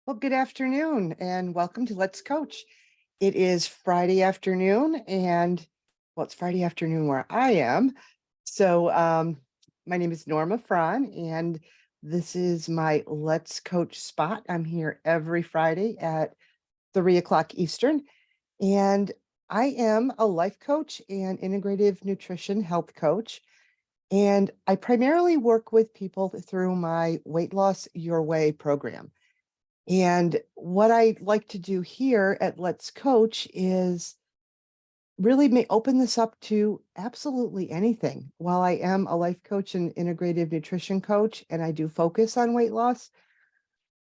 Well, good afternoon and welcome to Let's Coach. It is Friday afternoon and it's Friday afternoon where I am. So my name is Norma Frahn and this is my Let's Coach spot. I'm here every Friday at 3 o'clock Eastern and I am a life coach and integrative nutrition health coach. And I primarily work with people through my Weight Loss Your Way program. And what I like to do here at Let's Coach is really may open this up to absolutely anything. While I am a life coach and integrative nutrition coach, and I do focus on weight loss,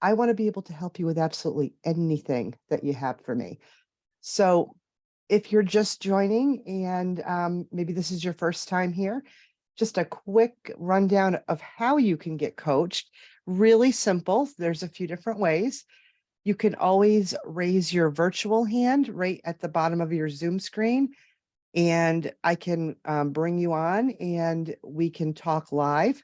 I want to be able to help you with absolutely anything that you have for me. So if you're just joining and maybe this is your first time here, just a quick rundown of how you can get coached. Really simple. There's a few different ways. You can always raise your virtual hand right at the bottom of your Zoom screen, and I can bring you on and we can talk live.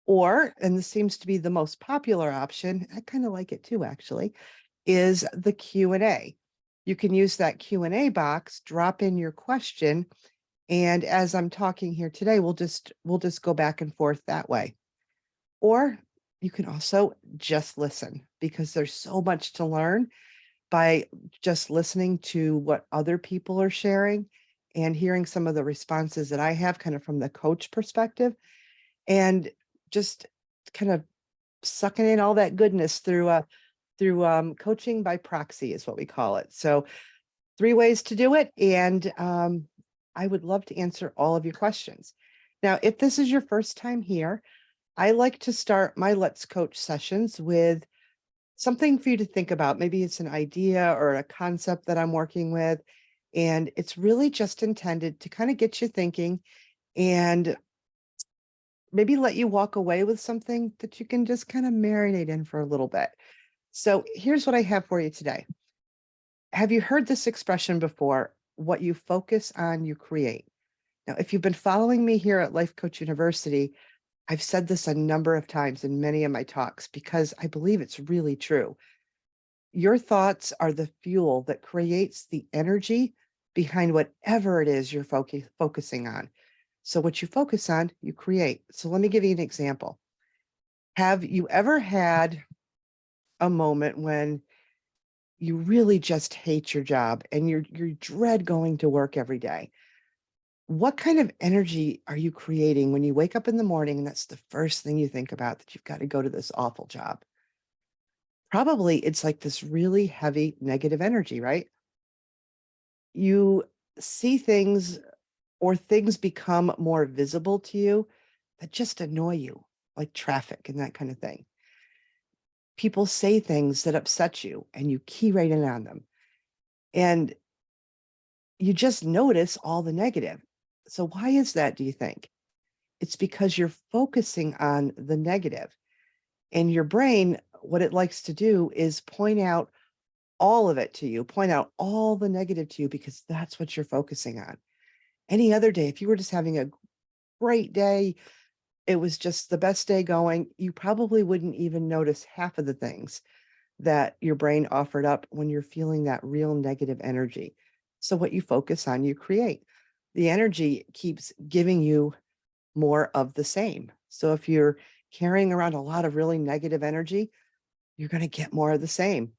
Or, and this seems to be the most popular option, I kind of like it too, actually, is the Q&A. You can use that Q&A box, drop in your question, and as I'm talking here today, we'll just go back and forth that way. Or you can also just listen because there's so much to learn by just listening to what other people are sharing and hearing some of the responses that I have kind of from the coach perspective and just kind of sucking in all that goodness through coaching by proxy is what we call it. So 3 ways to do it. And I would love to answer all of your questions. Now, if this is your first time here, I like to start my Let's Coach sessions with something for you to think about. Maybe it's an idea or a concept that I'm working with. And it's really just intended to kind of get you thinking and maybe let you walk away with something that you can just kind of marinate in for a little bit. So here's what I have for you today. Have you heard this expression before? What you focus on, you create. Now, if you've been following me here at Life Coach University, I've said this a number of times in many of my talks because I believe it's really true. Your thoughts are the fuel that creates the energy behind whatever it is you're focusing on. So what you focus on, you create. So let me give you an example. Have you ever had a moment when you really just hate your job and you dread going to work every day? What kind of energy are you creating when you wake up in the morning and that's the first thing you think about, that you've got to go to this awful job? Probably it's like this really heavy negative energy, right? You see things or things become more visible to you that just annoy you, like traffic and that kind of thing. People say things that upset you and you key right in on them. And you just notice all the negative. So why is that, do you think? It's because you're focusing on the negative. And your brain, what it likes to do is point out all of it to you, point out all the negative to you, because that's what you're focusing on. Any other day, if you were just having a great day, it was just the best day going, you probably wouldn't even notice half of the things that your brain offered up when you're feeling that real negative energy. So what you focus on, you create. The energy keeps giving you more of the same. So if you're carrying around a lot of really negative energy, you're going to get more of the same.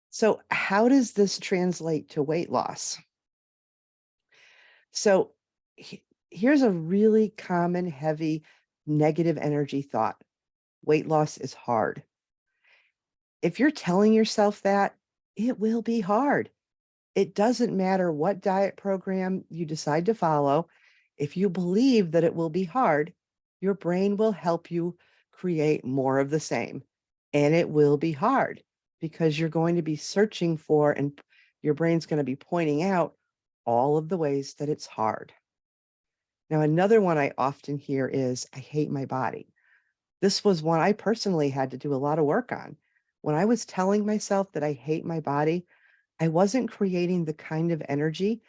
So how does this translate to weight loss? So here's a really common, heavy, negative energy thought. Weight loss is hard. If you're telling yourself that, it will be hard. It doesn't matter what diet program you decide to follow. If you believe that it will be hard, your brain will help you create more of the same. And it will be hard because you're going to be searching for, and your brain's going to be pointing out all of the ways that it's hard. Now, another one I often hear is, I hate my body. This was one I personally had to do a lot of work on. When I was telling myself that I hate my body, I wasn't creating the kind of energy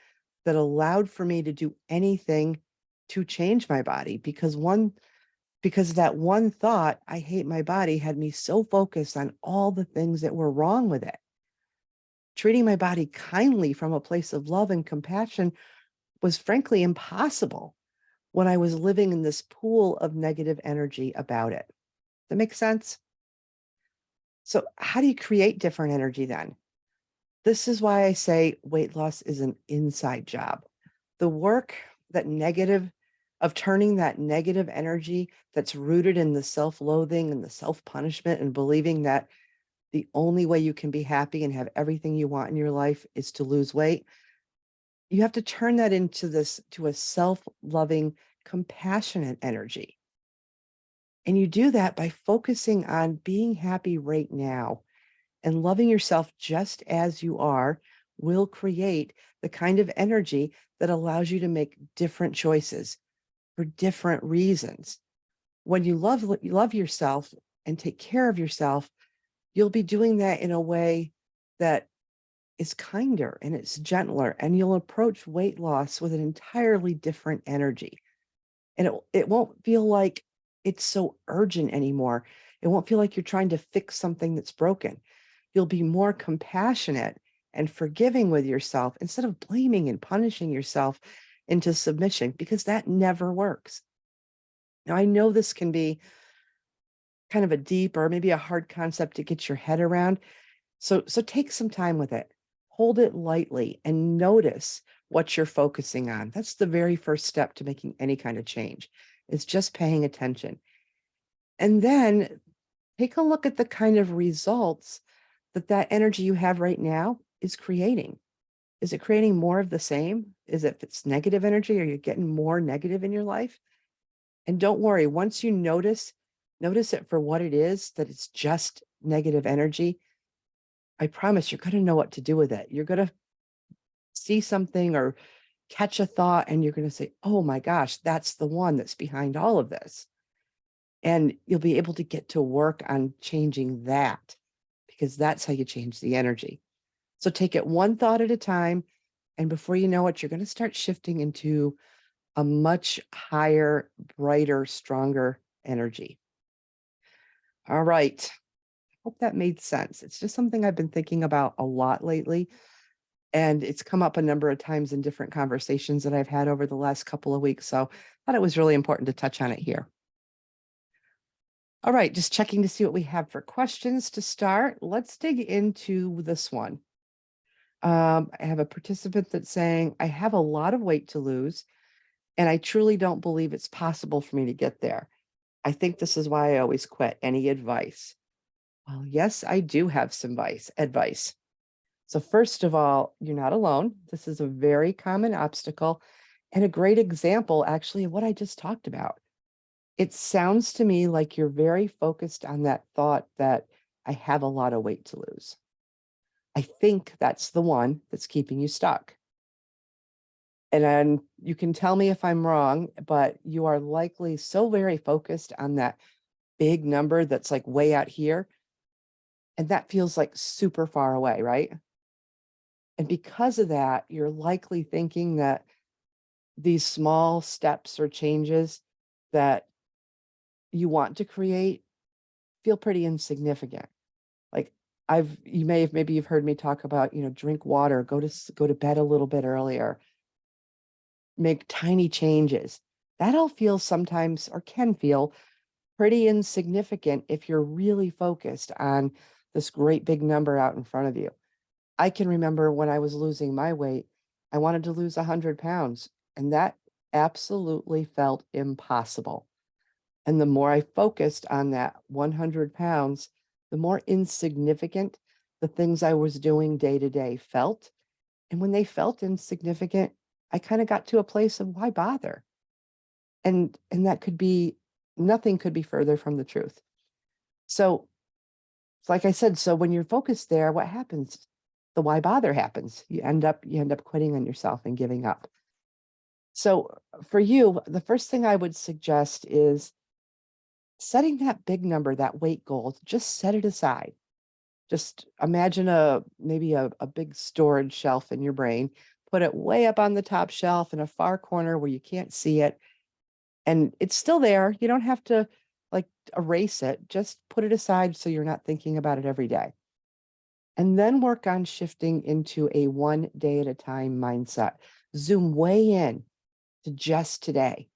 that allowed for me to do anything to change my body, because one because that one thought, I hate my body, had me so focused on all the things that were wrong with it. Treating my body kindly from a place of love and compassion was frankly impossible when I was living in this pool of negative energy about it. That makes sense? So, how do you create different energy then? This is why I say weight loss is an inside job. The work that negative of turning that negative energy that's rooted in the self-loathing and the self-punishment and believing that the only way you can be happy and have everything you want in your life is to lose weight. You have to turn that into this to a self-loving, compassionate energy. And you do that by focusing on being happy right now, and loving yourself just as you are will create the kind of energy that allows you to make different choices for different reasons. When you love yourself and take care of yourself, you'll be doing that in a way that is kinder and it's gentler, and you'll approach weight loss with an entirely different energy. And it won't feel like it's so urgent anymore. It won't feel like you're trying to fix something that's broken. You'll be more compassionate and forgiving with yourself instead of blaming and punishing yourself into submission, because that never works. Now, I know this can be kind of a deep or maybe a hard concept to get your head around. So take some time with it. Hold it lightly and notice what you're focusing on. That's the very first step to making any kind of change. It's just paying attention. And then take a look at the kind of results that energy you have right now is creating. Is it creating more of the same? Is it, if it's negative energy, are you getting more negative in your life? And don't worry, once you notice it for what it is, that it's just negative energy. I promise you're going to know what to do with it. You're going to see something or catch a thought and you're going to say, oh my gosh, that's the one that's behind all of this. And you'll be able to get to work on changing that, because that's how you change the energy. So take it one thought at a time. And before you know it, you're going to start shifting into a much higher, brighter, stronger energy. All right. Hope that made sense. It's just something I've been thinking about a lot lately. And it's come up a number of times in different conversations that I've had over the last couple of weeks. So I thought it was really important to touch on it here. All right, just checking to see what we have for questions to start. Let's dig into this one. I have a participant that's saying, I have a lot of weight to lose, and I truly don't believe it's possible for me to get there. I think this is why I always quit. Any advice? Well, yes, I do have some advice. So first of all, you're not alone. This is a very common obstacle and a great example, actually, of what I just talked about. It sounds to me like you're very focused on that thought that I have a lot of weight to lose. I think that's the one that's keeping you stuck. And then you can tell me if I'm wrong, but you are likely so very focused on that big number that's like way out here. And that feels like super far away, right? And because of that, you're likely thinking that these small steps or changes that you want to create feel pretty insignificant. Like you may have, maybe you've heard me talk about, drink water, go to bed a little bit earlier, make tiny changes. That all feels sometimes, or can feel, pretty insignificant if you're really focused on this great big number out in front of you. I can remember when I was losing my weight, I wanted to lose 100 pounds, and that absolutely felt impossible. And the more I focused on that 100 pounds, the more insignificant the things I was doing day to day felt. And when they felt insignificant, I kind of got to a place of why bother? And that could be, nothing could be further from the truth. So, like I said, so when you're focused there, what happens? The why bother happens. You end up quitting on yourself and giving up. So for you, the first thing I would suggest is setting that big number, that weight goal. Just set it aside. Just imagine maybe a big storage shelf in your brain. Put it way up on the top shelf in a far corner where you can't see it. And it's still there. You don't have to like erase it. Just put it aside so you're not thinking about it every day. And then work on shifting into a 1 day at a time mindset. Zoom way in to just today.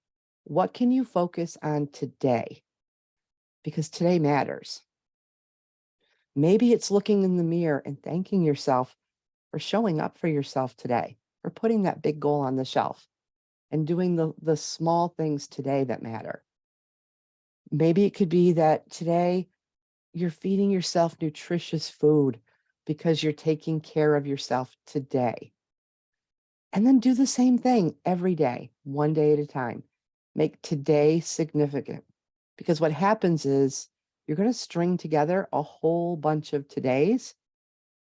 What can you focus on today? Because today matters. Maybe it's looking in the mirror and thanking yourself for showing up for yourself today, for putting that big goal on the shelf and doing the small things today that matter. Maybe it could be that today you're feeding yourself nutritious food because you're taking care of yourself today. And then do the same thing every day, 1 day at a time. Make today significant. Because what happens is you're going to string together a whole bunch of todays.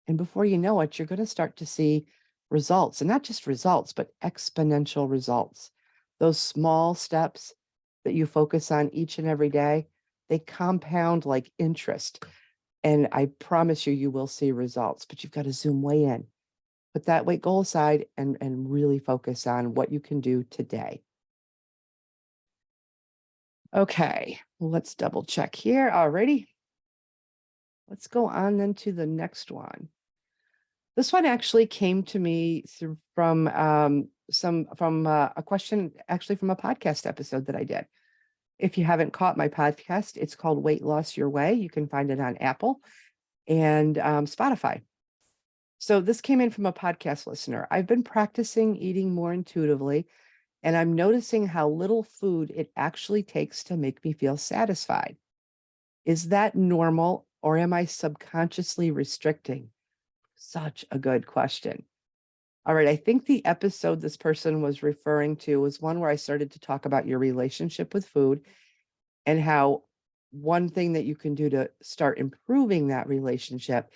And before you know it, you're going to start to see results, and not just results, but exponential results. Those small steps that you focus on each and every day, they compound like interest. And I promise you, you will see results, but you've got to zoom way in. Put that weight goal aside and really focus on what you can do today. Okay, let's double check here. Alrighty. Let's go on then to the next one. This one actually came to me from a question actually from a podcast episode that I did. If you haven't caught my podcast, it's called Weight Loss Your Way. You can find it on Apple and Spotify. So this came in from a podcast listener. I've been practicing eating more intuitively, and I'm noticing how little food it actually takes to make me feel satisfied. Is that normal, or am I subconsciously restricting? Such a good question. All right, I think the episode this person was referring to was one where I started to talk about your relationship with food and how one thing that you can do to start improving that relationship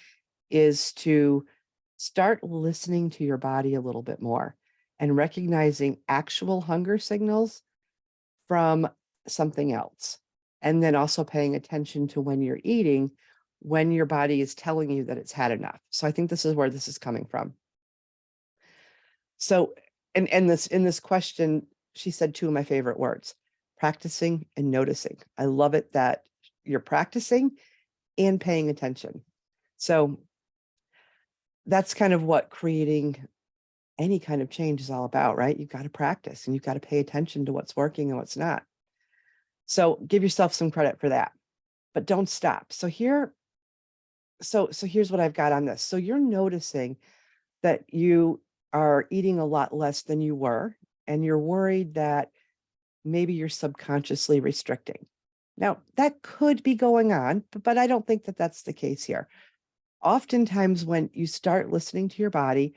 is to start listening to your body a little bit more and recognizing actual hunger signals from something else. And then also paying attention to when you're eating, when your body is telling you that it's had enough. So I think this is where this is coming from. So, and this in this question, she said two of my favorite words: practicing and noticing. I love it that you're practicing and paying attention. So that's kind of what creating any kind of change is all about, right? You've got to practice and you've got to pay attention to what's working and what's not. So give yourself some credit for that, but don't stop. So here's what I've got on this. So you're noticing that you are eating a lot less than you were, and you're worried that maybe you're subconsciously restricting. Now, that could be going on, but I don't think that that's the case here. Oftentimes, when you start listening to your body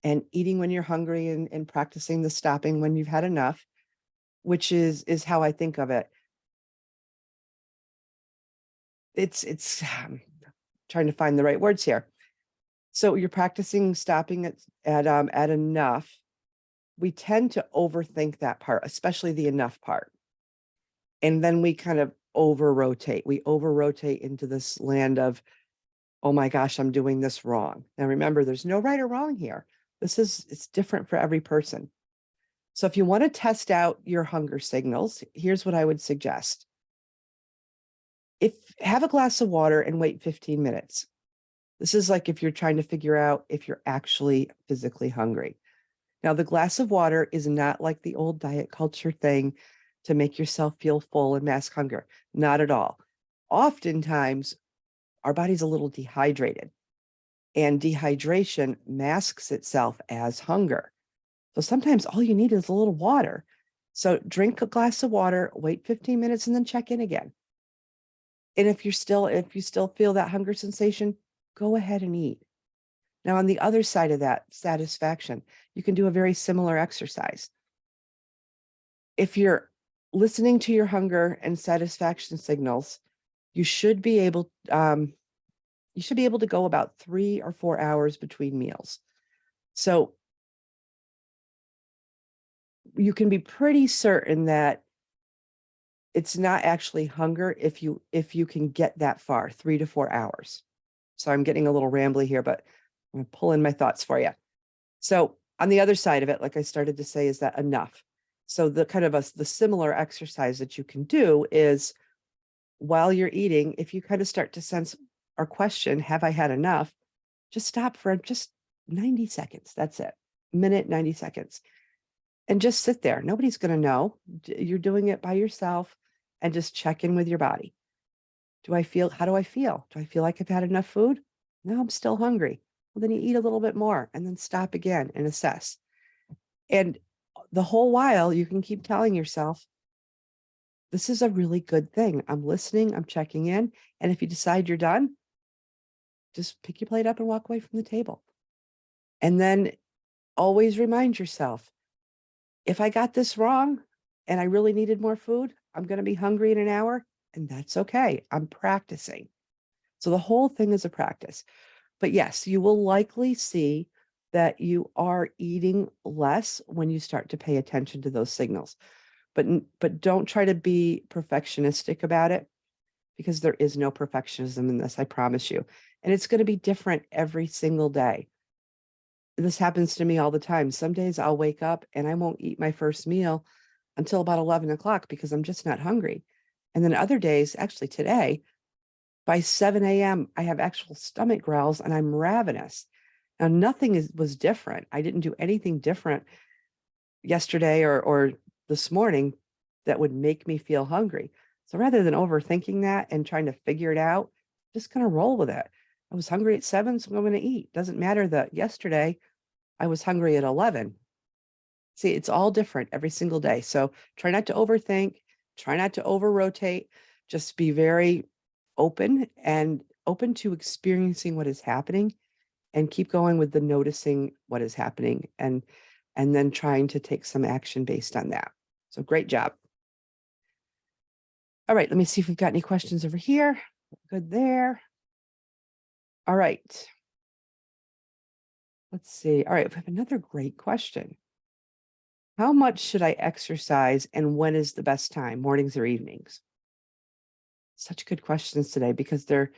and eating when you're hungry and practicing the stopping when you've had enough, which is how I think of it. It's trying to find the right words here. So you're practicing stopping at enough. We tend to overthink that part, especially the enough part. And then we kind of over-rotate. We over-rotate into this land of, oh my gosh, I'm doing this wrong. Now remember, there's no right or wrong here. It's different for every person. So if you want to test out your hunger signals, here's what I would suggest. Have a glass of water and wait 15 minutes. This is like if you're trying to figure out if you're actually physically hungry. Now, the glass of water is not like the old diet culture thing to make yourself feel full and mask hunger. Not at all. Oftentimes, our body's a little dehydrated, and dehydration masks itself as hunger. So sometimes all you need is a little water. So drink a glass of water, wait 15 minutes, and then check in again. And if you still feel that hunger sensation, go ahead and eat. Now, on the other side of that, satisfaction, you can do a very similar exercise. If you're listening to your hunger and satisfaction signals, you should be able to go about 3 or 4 hours between meals. So you can be pretty certain that it's not actually hunger if you can get that far, 3 to 4 hours. So I'm getting a little rambly here, but I'm going to pull in my thoughts for you. So on the other side of it, like I started to say, is that enough? So the kind of the similar exercise that you can do is while you're eating, if you kind of start to sense or question, have I had enough? Just stop for just 90 seconds. That's it. Minute, 90 seconds. And just sit there. Nobody's going to know. You're doing it by yourself and just check in with your body. How do I feel? Do I feel like I've had enough food? No, I'm still hungry. Well, then you eat a little bit more and then stop again and assess. And the whole while, you can keep telling yourself, this is a really good thing. I'm listening, I'm checking in. And if you decide you're done, just pick your plate up and walk away from the table. And then always remind yourself, if I got this wrong and I really needed more food, I'm going to be hungry in an hour, and that's okay. I'm practicing. So the whole thing is a practice. But yes, you will likely see that you are eating less when you start to pay attention to those signals. But don't try to be perfectionistic about it, because there is no perfectionism in this, I promise you. And it's going to be different every single day. This happens to me all the time. Some days I'll wake up and I won't eat my first meal until about 11 o'clock because I'm just not hungry. And then other days, actually today, by 7 a.m., I have actual stomach growls and I'm ravenous. Now, nothing was different. I didn't do anything different yesterday or this morning that would make me feel hungry. So rather than overthinking that and trying to figure it out, just gonna roll with it. I was hungry at 7, so I'm gonna eat. Doesn't matter that yesterday I was hungry at 11. See, it's all different every single day. So try not to overthink, try not to over rotate, just be very open to experiencing what is happening and keep going with the noticing what is happening and then trying to take some action based on that. So great job. All right, let me see if we've got any questions over here. Good there. All right. Let's see. All right, we have another great question. How much should I exercise and when is the best time, mornings or evenings? Such good questions today because they're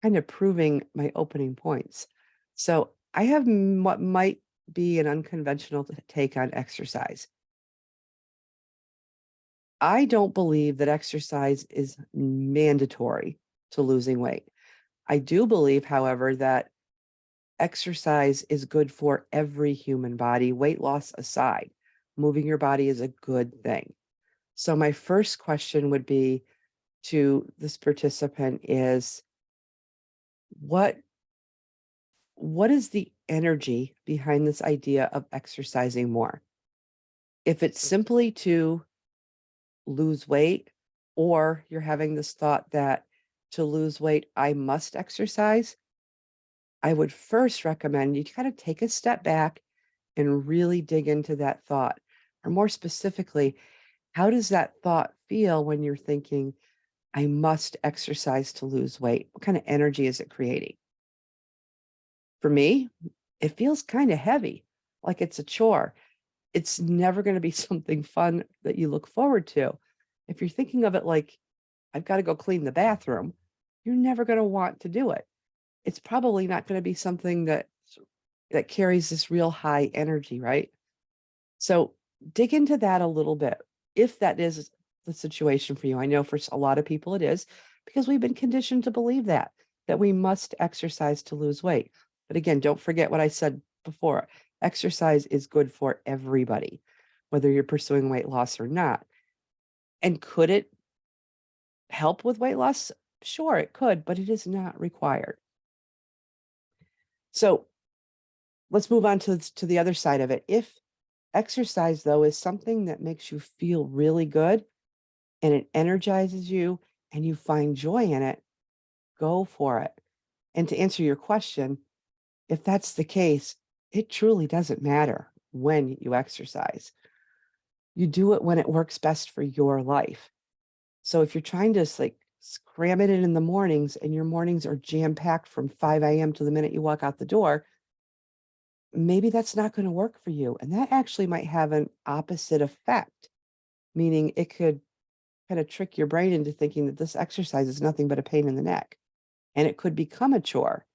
kind of proving my opening points. So I have what might be an unconventional take on exercise. I don't believe that exercise is mandatory to losing weight. I do believe, however, that exercise is good for every human body, weight loss aside. Moving your body is a good thing. So my first question would be to this participant is what is the energy behind this idea of exercising more? If it's simply to lose weight, or you're having this thought that to lose weight, I must exercise, I would first recommend you kind of take a step back and really dig into that thought. Or more specifically, how does that thought feel when you're thinking, I must exercise to lose weight? What kind of energy is it creating? For me, it feels kind of heavy, like it's a chore. It's never going to be something fun that you look forward to. If you're thinking of it like, I've got to go clean the bathroom, you're never going to want to do it. It's probably not going to be something that carries this real high energy, right? So dig into that a little bit. If that is the situation for you, I know for a lot of people it is because we've been conditioned to believe that we must exercise to lose weight. But again, don't forget what I said before. Exercise is good for everybody, whether you're pursuing weight loss or not. And could it help with weight loss? Sure, it could, but it is not required. So let's move on to the other side of it. If exercise, though, is something that makes you feel really good and it energizes you and you find joy in it, go for it. And to answer your question, if that's the case, it truly doesn't matter when you exercise. You do it when it works best for your life. So if you're trying to like cram it in the mornings and your mornings are jam packed from 5 a.m. to the minute you walk out the door, maybe that's not going to work for you. And that actually might have an opposite effect, meaning it could kind of trick your brain into thinking that this exercise is nothing but a pain in the neck and it could become a chore.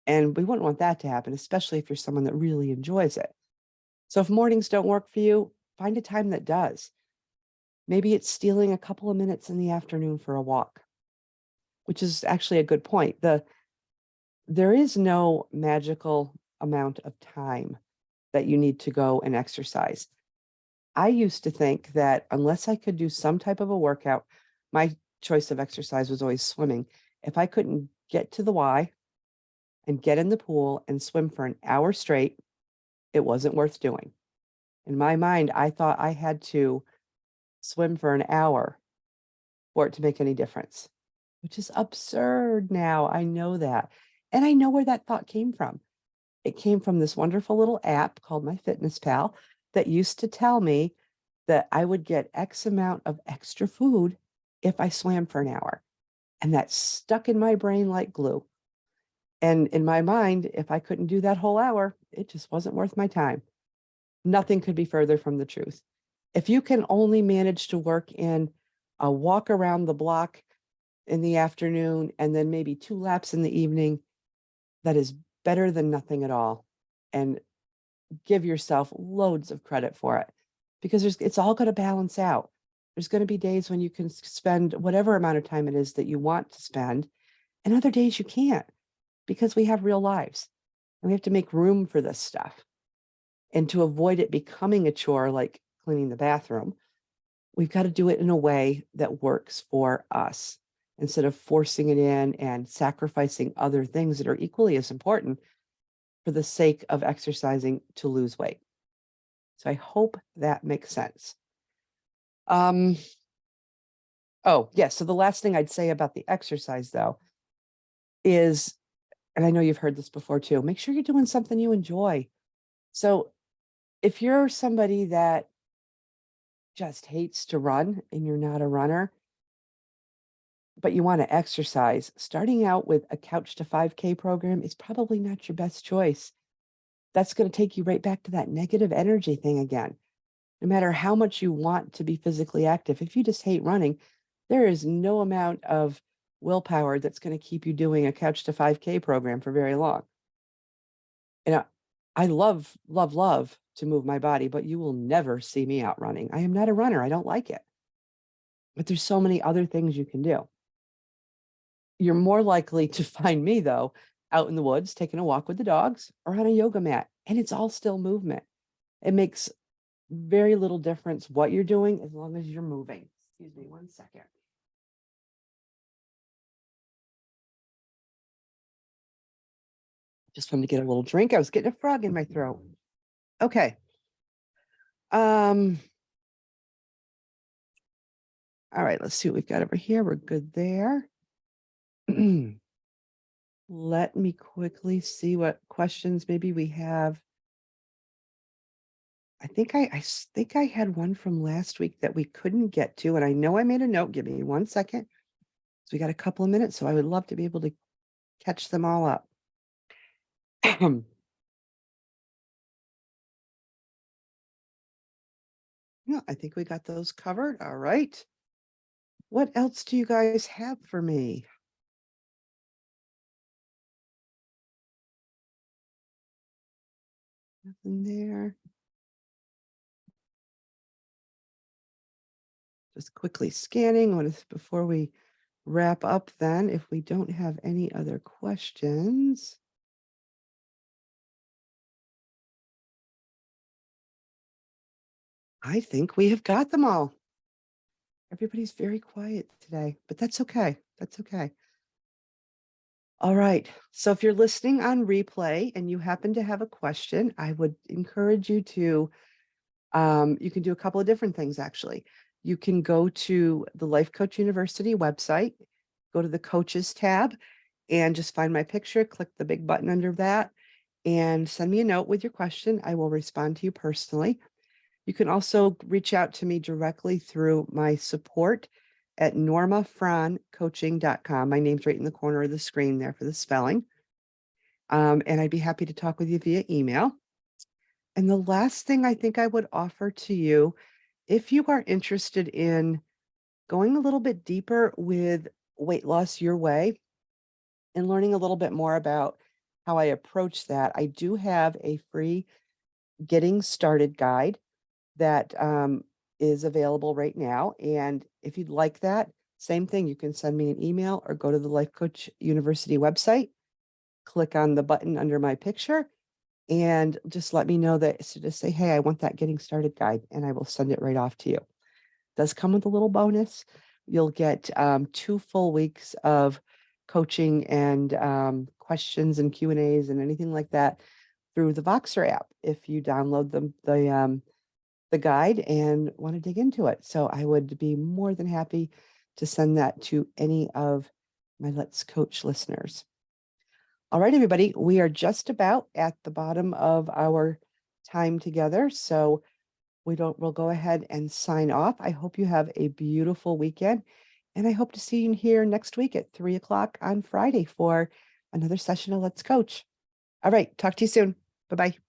And we wouldn't want that to happen, especially if you're someone that really enjoys it. So if mornings don't work for you, find a time that does. Maybe it's stealing a couple of minutes in the afternoon for a walk, which is actually a good point. There is no magical amount of time that you need to go and exercise. I used to think that unless I could do some type of a workout, my choice of exercise was always swimming. If I couldn't get to the Y and get in the pool and swim for an hour straight, it wasn't worth doing. In my mind, I thought I had to swim for an hour for it to make any difference, which is absurd now. I know that. And I know where that thought came from. It came from this wonderful little app called My Fitness Pal that used to tell me that I would get X amount of extra food if I swam for an hour. And that stuck in my brain like glue. And in my mind, if I couldn't do that whole hour, it just wasn't worth my time. Nothing could be further from the truth. If you can only manage to work in a walk around the block in the afternoon and then maybe 2 laps in the evening, that is better than nothing at all. And give yourself loads of credit for it because it's all going to balance out. There's going to be days when you can spend whatever amount of time it is that you want to spend, and other days you can't because we have real lives and we have to make room for this stuff. And to avoid it becoming a chore like cleaning the bathroom, we've got to do it in a way that works for us instead of forcing it in and sacrificing other things that are equally as important for the sake of exercising to lose weight. So I hope that makes sense. Oh, yes. So the last thing I'd say about the exercise, though, is, and I know you've heard this before too, make sure you're doing something you enjoy. So if you're somebody that just hates to run and you're not a runner, but you want to exercise, starting out with a couch to 5K program is probably not your best choice. That's going to take you right back to that negative energy thing again. No matter how much you want to be physically active, if you just hate running, there is no amount of willpower that's going to keep you doing a couch to 5K program for very long. And I love, love, love to move my body, but you will never see me out running. I am not a runner. I don't like it. But there's so many other things you can do. You're more likely to find me, though, out in the woods, taking a walk with the dogs or on a yoga mat. And it's all still movement. It makes very little difference what you're doing as long as you're moving. Excuse me 1 second. Just wanted to get a little drink. I was getting a frog in my throat. Okay. All right, let's see what we've got over here. We're good there. Let me quickly see what questions maybe we have. I think I think I had one from last week that we couldn't get to, and I know I made a note. Give me 1 second. So we got a couple of minutes, so I would love to be able to catch them all up. Yeah, I think we got those covered. All right. What else do you guys have for me? Nothing there. Just quickly scanning before we wrap up then, if we don't have any other questions. I think we have got them all. Everybody's very quiet today, but that's okay. That's okay. All right. So if you're listening on replay and you happen to have a question, I would encourage you to, you can do a couple of different things actually. You can go to the Life Coach University website, go to the coaches tab, and just find my picture, click the big button under that, and send me a note with your question. I will respond to you personally. You can also reach out to me directly through my support at normafrahncoaching.com. My name's right in the corner of the screen there for the spelling. And I'd be happy to talk with you via email. And the last thing I think I would offer to you, if you are interested in going a little bit deeper with weight loss your way and learning a little bit more about how I approach that, I do have a free getting started guide that is available right now. And if you'd like that, same thing, you can send me an email or go to the Life Coach University website, click on the button under my picture, and just let me know that. So just say, hey, I want that getting started guide, and I will send it right off to you. It does come with a little bonus. You'll get 2 full weeks of coaching and questions and Q&As and anything like that through the Voxer app if you download the guide and want to dig into it. So I would be more than happy to send that to any of my Let's Coach listeners. All right, everybody, we are just about at the bottom of our time together. So we'll go ahead and sign off. I hope you have a beautiful weekend. And I hope to see you here next week at 3 o'clock on Friday for another session of Let's Coach. All right, talk to you soon. Bye-bye.